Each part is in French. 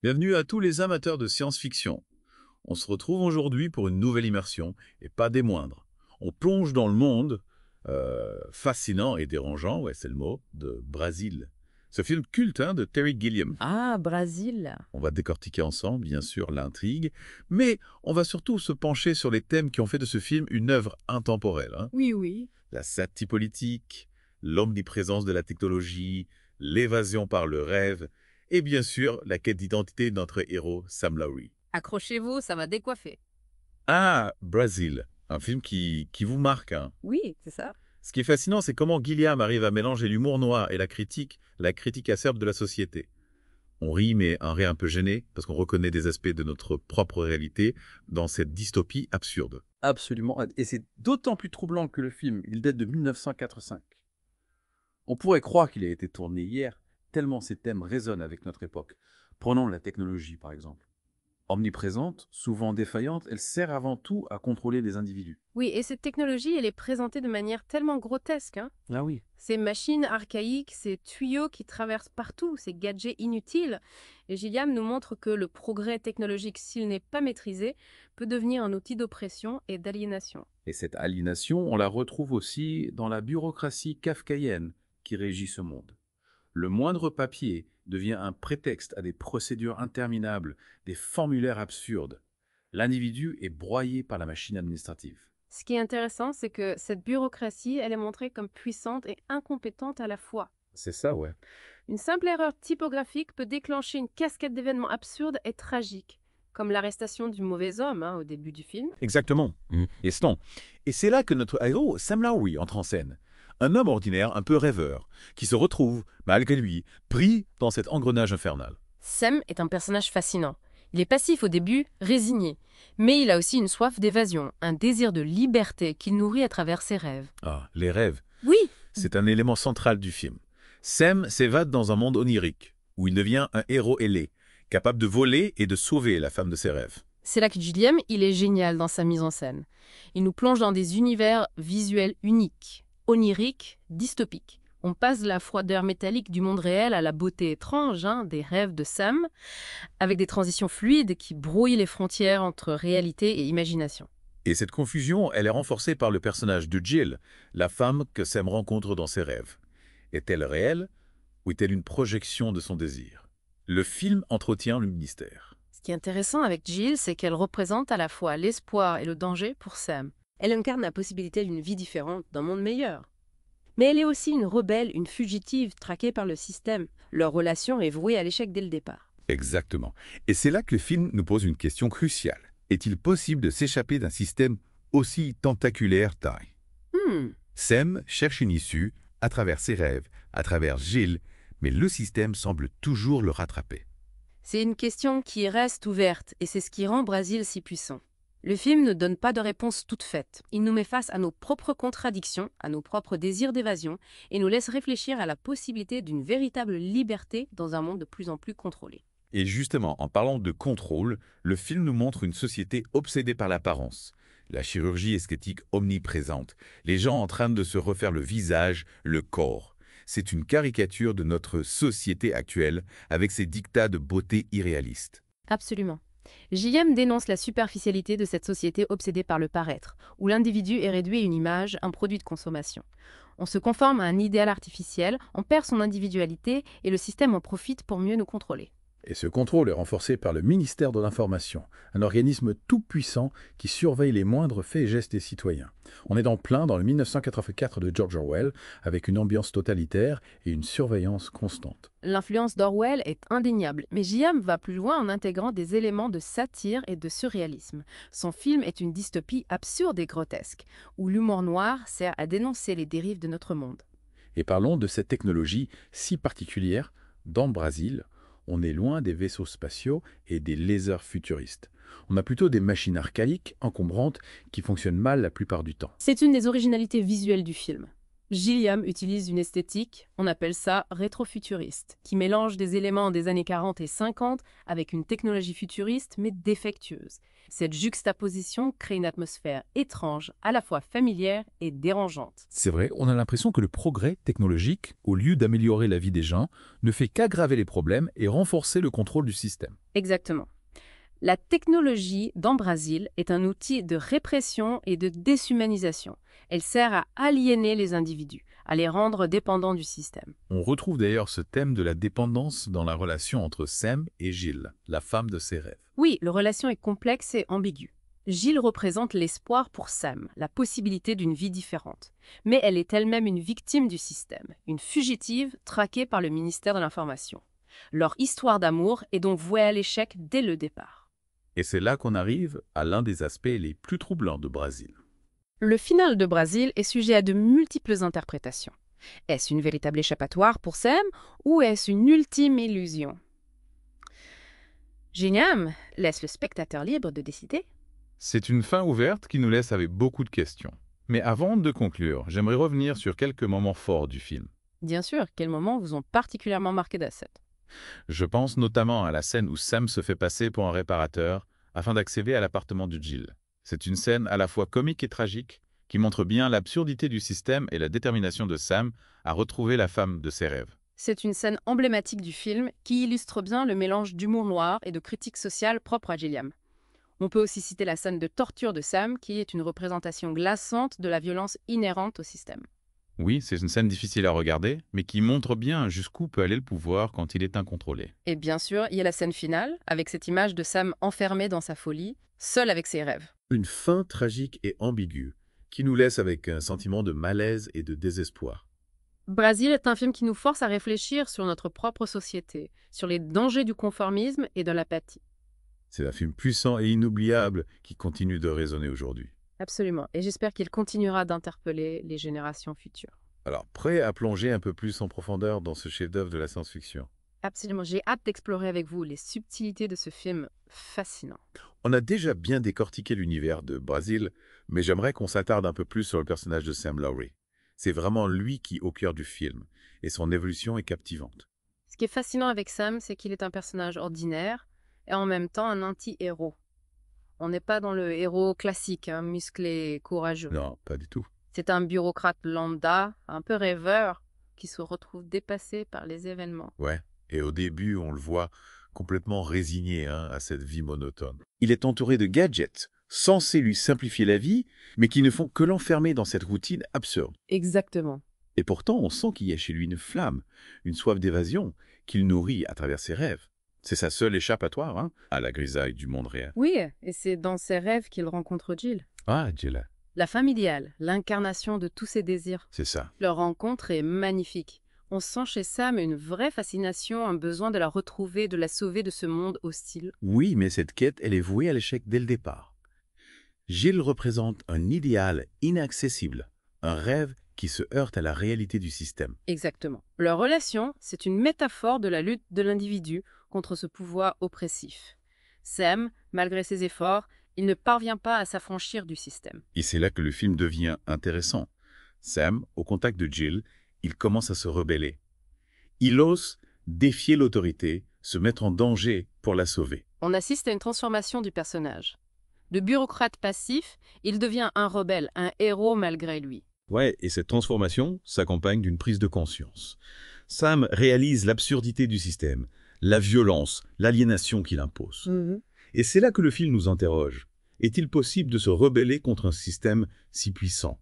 Bienvenue à tous les amateurs de science-fiction. On se retrouve aujourd'hui pour une nouvelle immersion, et pas des moindres. On plonge dans le monde fascinant et dérangeant, ouais c'est le mot, de Brésil. Ce film culte de Terry Gilliam. Ah, Brésil. On va décortiquer ensemble, bien sûr, l'intrigue, mais on va surtout se pencher sur les thèmes qui ont fait de ce film une œuvre intemporelle. Oui, oui. La satire politique, l'omniprésence de la technologie, l'évasion par le rêve, et bien sûr, la quête d'identité de notre héros, Sam Lowry. Accrochez-vous, ça va décoiffer. Ah, Brazil, un film qui vous marque. Oui, c'est ça. Ce qui est fascinant, c'est comment Gilliam arrive à mélanger l'humour noir et la critique acerbe de la société. On rit, mais un rire un peu gêné, parce qu'on reconnaît des aspects de notre propre réalité dans cette dystopie absurde. Absolument. Et c'est d'autant plus troublant que le film, il date de 1985. On pourrait croire qu'il a été tourné hier, tellement ces thèmes résonnent avec notre époque. Prenons la technologie, par exemple. Omniprésente, souvent défaillante, elle sert avant tout à contrôler les individus. Oui, et cette technologie, elle est présentée de manière tellement grotesque. Ah oui. Ces machines archaïques, ces tuyaux qui traversent partout, ces gadgets inutiles. Et Gilliam nous montre que le progrès technologique, s'il n'est pas maîtrisé, peut devenir un outil d'oppression et d'aliénation. Et cette aliénation, on la retrouve aussi dans la bureaucratie kafkaïenne qui régit ce monde. Le moindre papier devient un prétexte à des procédures interminables, des formulaires absurdes. L'individu est broyé par la machine administrative. Ce qui est intéressant, c'est que cette bureaucratie, elle est montrée comme puissante et incompétente à la fois. C'est ça, ouais. Une simple erreur typographique peut déclencher une cascade d'événements absurdes et tragiques, comme l'arrestation du mauvais homme au début du film. Exactement. Et c'est là que notre héros, Sam Lowry, entre en scène. Un homme ordinaire, un peu rêveur, qui se retrouve, malgré lui, pris dans cet engrenage infernal. Sam est un personnage fascinant. Il est passif au début, résigné, mais il a aussi une soif d'évasion, un désir de liberté qu'il nourrit à travers ses rêves. Ah, les rêves. Oui, C'est un élément central du film. Sam s'évade dans un monde onirique, où il devient un héros ailé, capable de voler et de sauver la femme de ses rêves. c'est là que Gilliam, il est génial dans sa mise en scène. Il nous plonge dans des univers visuels uniques, oniriques, dystopiques. On passe de la froideur métallique du monde réel à la beauté étrange des rêves de Sam, avec des transitions fluides qui brouillent les frontières entre réalité et imagination. Et cette confusion, elle est renforcée par le personnage de Jill, la femme que Sam rencontre dans ses rêves. Est-elle réelle ou est-elle une projection de son désir? Le film entretient le mystère. Ce qui est intéressant avec Jill, c'est qu'elle représente à la fois l'espoir et le danger pour Sam. Elle incarne la possibilité d'une vie différente, d'un monde meilleur. Mais elle est aussi une rebelle, une fugitive traquée par le système. Leur relation est vouée à l'échec dès le départ. Exactement. Et c'est là que le film nous pose une question cruciale. Est-il possible de s'échapper d'un système aussi tentaculaire taille? Sam cherche une issue à travers ses rêves, à travers Jill, mais le système semble toujours le rattraper. C'est une question qui reste ouverte et c'est ce qui rend Brésil si puissant. Le film ne donne pas de réponse toute faite. Il nous met face à nos propres contradictions, à nos propres désirs d'évasion et nous laisse réfléchir à la possibilité d'une véritable liberté dans un monde de plus en plus contrôlé. Et justement, en parlant de contrôle, le film nous montre une société obsédée par l'apparence. La chirurgie esthétique omniprésente, les gens en train de se refaire le visage, le corps. C'est une caricature de notre société actuelle avec ses dictats de beauté irréalistes. Absolument. J.M. dénonce la superficialité de cette société obsédée par le paraître, où l'individu est réduit à une image, un produit de consommation. On se conforme à un idéal artificiel, on perd son individualité et le système en profite pour mieux nous contrôler. Et ce contrôle est renforcé par le ministère de l'Information, un organisme tout-puissant qui surveille les moindres faits et gestes des citoyens. On est en plein dans le 1984 de George Orwell, avec une ambiance totalitaire et une surveillance constante. L'influence d'Orwell est indéniable, mais J.M. va plus loin en intégrant des éléments de satire et de surréalisme. Son film est une dystopie absurde et grotesque, où l'humour noir sert à dénoncer les dérives de notre monde. Et parlons de cette technologie si particulière dans Brésil. On est loin des vaisseaux spatiaux et des lasers futuristes. On a plutôt des machines archaïques, encombrantes, qui fonctionnent mal la plupart du temps. C'est une des originalités visuelles du film. Gilliam utilise une esthétique, on appelle ça rétrofuturiste, qui mélange des éléments des années 40 et 50 avec une technologie futuriste mais défectueuse. Cette juxtaposition crée une atmosphère étrange, à la fois familière et dérangeante. C'est vrai, on a l'impression que le progrès technologique, au lieu d'améliorer la vie des gens, ne fait qu'aggraver les problèmes et renforcer le contrôle du système. Exactement. La technologie d'Embrasil est un outil de répression et de déshumanisation. Elle sert à aliéner les individus, à les rendre dépendants du système. On retrouve d'ailleurs ce thème de la dépendance dans la relation entre Sam et Jill, la femme de ses rêves. Oui, la relation est complexe et ambiguë. Jill représente l'espoir pour Sam, la possibilité d'une vie différente. Mais elle est elle-même une victime du système, une fugitive traquée par le ministère de l'Information. Leur histoire d'amour est donc vouée à l'échec dès le départ. Et c'est là qu'on arrive à l'un des aspects les plus troublants de Brasil. Le final de Brasil est sujet à de multiples interprétations. Est-ce une véritable échappatoire pour Sam ou est-ce une ultime illusion? Gilliam laisse le spectateur libre de décider. C'est une fin ouverte qui nous laisse avec beaucoup de questions. Mais avant de conclure, j'aimerais revenir sur quelques moments forts du film. Bien sûr, quels moments vous ont particulièrement marqué d'Asset? Je pense notamment à la scène où Sam se fait passer pour un réparateur afin d'accéder à l'appartement de Jill. C'est une scène à la fois comique et tragique qui montre bien l'absurdité du système et la détermination de Sam à retrouver la femme de ses rêves. C'est une scène emblématique du film qui illustre bien le mélange d'humour noir et de critique sociale propre à Gilliam. On peut aussi citer la scène de torture de Sam qui est une représentation glaçante de la violence inhérente au système. Oui, c'est une scène difficile à regarder, mais qui montre bien jusqu'où peut aller le pouvoir quand il est incontrôlé. Et bien sûr, il y a la scène finale, avec cette image de Sam enfermé dans sa folie, seul avec ses rêves. Une fin tragique et ambiguë, qui nous laisse avec un sentiment de malaise et de désespoir. Brasil est un film qui nous force à réfléchir sur notre propre société, sur les dangers du conformisme et de l'apathie. C'est un film puissant et inoubliable qui continue de résonner aujourd'hui. Absolument, et j'espère qu'il continuera d'interpeller les générations futures. Alors, prêt à plonger un peu plus en profondeur dans ce chef-d'œuvre de la science-fiction? Absolument, j'ai hâte d'explorer avec vous les subtilités de ce film fascinant. On a déjà bien décortiqué l'univers de Brasil, mais j'aimerais qu'on s'attarde un peu plus sur le personnage de Sam Lowry. C'est vraiment lui qui est au cœur du film, et son évolution est captivante. Ce qui est fascinant avec Sam, c'est qu'il est un personnage ordinaire et en même temps un anti-héros. On n'est pas dans le héros classique, musclé et courageux. Non, pas du tout. C'est un bureaucrate lambda, un peu rêveur, qui se retrouve dépassé par les événements. Ouais, et au début, on le voit complètement résigné à cette vie monotone. Il est entouré de gadgets, censés lui simplifier la vie, mais qui ne font que l'enfermer dans cette routine absurde. Exactement. Et pourtant, on sent qu'il y a chez lui une flamme, une soif d'évasion, qu'il nourrit à travers ses rêves. C'est sa seule échappatoire à la grisaille du monde réel. Oui, et c'est dans ses rêves qu'il rencontre Jill. Ah, Jill. La femme idéale, l'incarnation de tous ses désirs. C'est ça. Leur rencontre est magnifique. On sent chez Sam une vraie fascination, un besoin de la retrouver, de la sauver de ce monde hostile. Oui, mais cette quête, elle est vouée à l'échec dès le départ. Jill représente un idéal inaccessible, un rêve qui se heurte à la réalité du système. Exactement. Leur relation, c'est une métaphore de la lutte de l'individu contre ce pouvoir oppressif. Sam, malgré ses efforts, il ne parvient pas à s'affranchir du système. Et c'est là que le film devient intéressant. Sam, au contact de Jill, il commence à se rebeller. Il ose défier l'autorité, se mettre en danger pour la sauver. On assiste à une transformation du personnage. De bureaucrate passif, il devient un rebelle, un héros malgré lui. Ouais, et cette transformation s'accompagne d'une prise de conscience. Sam réalise l'absurdité du système, la violence, l'aliénation qu'il impose. Et c'est là que le film nous interroge. Est-il possible de se rebeller contre un système si puissant?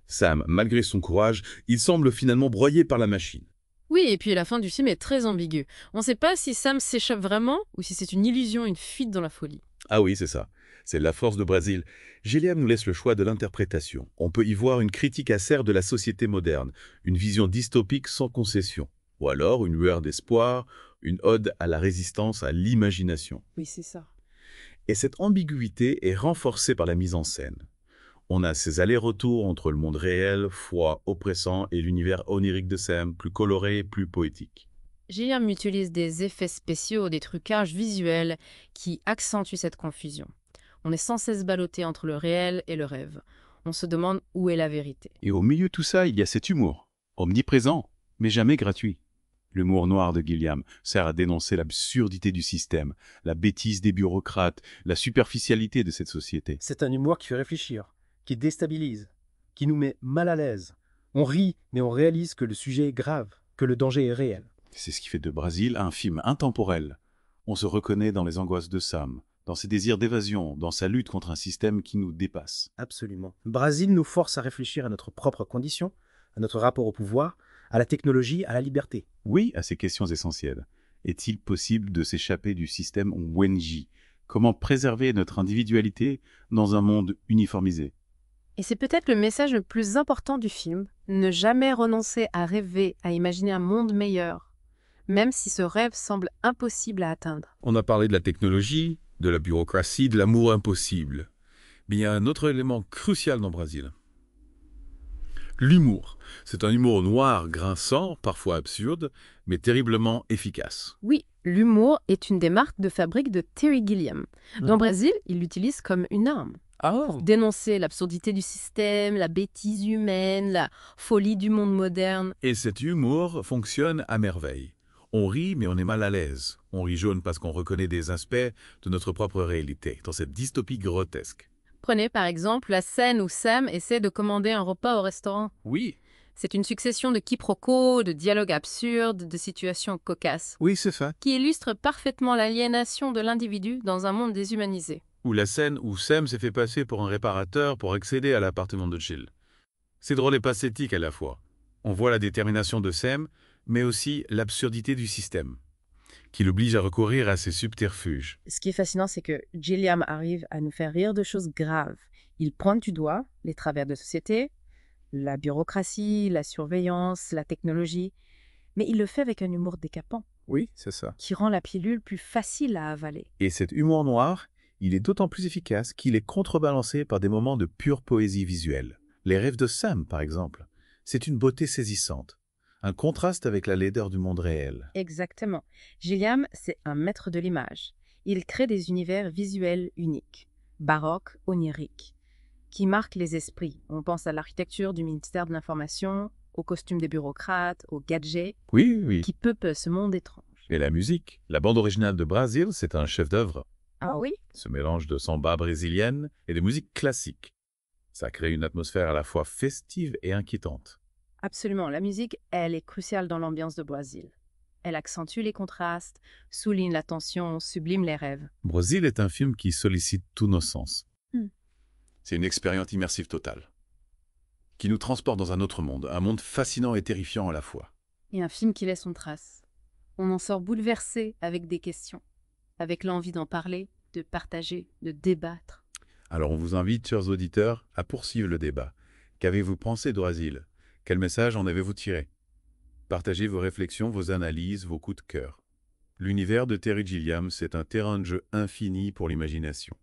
Sam, malgré son courage, il semble finalement broyé par la machine. Oui, et puis la fin du film est très ambiguë. On ne sait pas si Sam s'échappe vraiment ou si c'est une illusion, une fuite dans la folie. Ah oui, c'est ça. C'est la force de Brasil. Gilliam nous laisse le choix de l'interprétation. On peut y voir une critique acère de la société moderne, une vision dystopique sans concession. Ou alors une lueur d'espoir, une ode à la résistance, à l'imagination. Oui, c'est ça. Et cette ambiguïté est renforcée par la mise en scène. On a ces allers-retours entre le monde réel, froid, oppressant, et l'univers onirique de Sam, plus coloré, plus poétique. Gilliam utilise des effets spéciaux, des trucages visuels qui accentuent cette confusion. On est sans cesse ballotté entre le réel et le rêve. On se demande où est la vérité. Et au milieu de tout ça, il y a cet humour, omniprésent, mais jamais gratuit. L'humour noir de Gilliam sert à dénoncer l'absurdité du système, la bêtise des bureaucrates, la superficialité de cette société. C'est un humour qui fait réfléchir, qui déstabilise, qui nous met mal à l'aise. On rit, mais on réalise que le sujet est grave, que le danger est réel. C'est ce qui fait de Brasil un film intemporel. On se reconnaît dans les angoisses de Sam, dans ses désirs d'évasion, dans sa lutte contre un système qui nous dépasse. Absolument. Brasil nous force à réfléchir à notre propre condition, à notre rapport au pouvoir, à la technologie, à la liberté. Oui, à ces questions essentielles. Est-il possible de s'échapper du système Wenji? Comment préserver notre individualité dans un monde uniformisé? Et c'est peut-être le message le plus important du film, ne jamais renoncer à rêver, à imaginer un monde meilleur, même si ce rêve semble impossible à atteindre. On a parlé de la technologie, de la bureaucratie, de l'amour impossible. Mais il y a un autre élément crucial dans Brasil. L'humour. C'est un humour noir, grinçant, parfois absurde, mais terriblement efficace. Oui, l'humour est une des marques de fabrique de Terry Gilliam. Dans Brésil, il l'utilise comme une arme. Pour dénoncer l'absurdité du système, la bêtise humaine, la folie du monde moderne. Et cet humour fonctionne à merveille. On rit, mais on est mal à l'aise. On rit jaune parce qu'on reconnaît des aspects de notre propre réalité, dans cette dystopie grotesque. Prenez par exemple la scène où Sam essaie de commander un repas au restaurant. Oui. C'est une succession de quiproquos, de dialogues absurdes, de situations cocasses, Oui, c'est ça. qui illustrent parfaitement l'aliénation de l'individu dans un monde déshumanisé. Ou la scène où Sam s'est fait passer pour un réparateur pour accéder à l'appartement de Jill. C'est drôle et pathétique à la fois. On voit la détermination de Sam, mais aussi l'absurdité du système, qui l'oblige à recourir à ses subterfuges. Ce qui est fascinant, c'est que Gilliam arrive à nous faire rire de choses graves. Il pointe du doigt les travers de société, la bureaucratie, la surveillance, la technologie, mais il le fait avec un humour décapant, Oui, c'est ça. qui rend la pilule plus facile à avaler. Et cet humour noir, il est d'autant plus efficace qu'il est contrebalancé par des moments de pure poésie visuelle. Les rêves de Sam, par exemple. C'est une beauté saisissante. Un contraste avec la laideur du monde réel. Exactement. Gilliam, c'est un maître de l'image. Il crée des univers visuels uniques, baroques, oniriques, qui marquent les esprits. On pense à l'architecture du ministère de l'Information, aux costumes des bureaucrates, aux gadgets, Oui, oui. qui peuplent ce monde étrange. Et la musique. La bande originale de Brasil, c'est un chef-d'œuvre. Ah oui? Ce mélange de samba brésilienne et de musique classique. Ça crée une atmosphère à la fois festive et inquiétante. Absolument. La musique, elle est cruciale dans l'ambiance de Brésil. Elle accentue les contrastes, souligne la tension, sublime les rêves. Brasil est un film qui sollicite tous nos sens. Hmm. C'est une expérience immersive totale, qui nous transporte dans un autre monde, un monde fascinant et terrifiant à la fois. Et un film qui laisse son trace. On en sort bouleversé avec des questions, avec l'envie d'en parler, de partager, de débattre. Alors on vous invite, chers auditeurs, à poursuivre le débat. Qu'avez-vous pensé de Brasil? Quel message en avez-vous tiré? Partagez vos réflexions, vos analyses, vos coups de cœur. L'univers de Terry Gilliam, c'est un terrain de jeu infini pour l'imagination.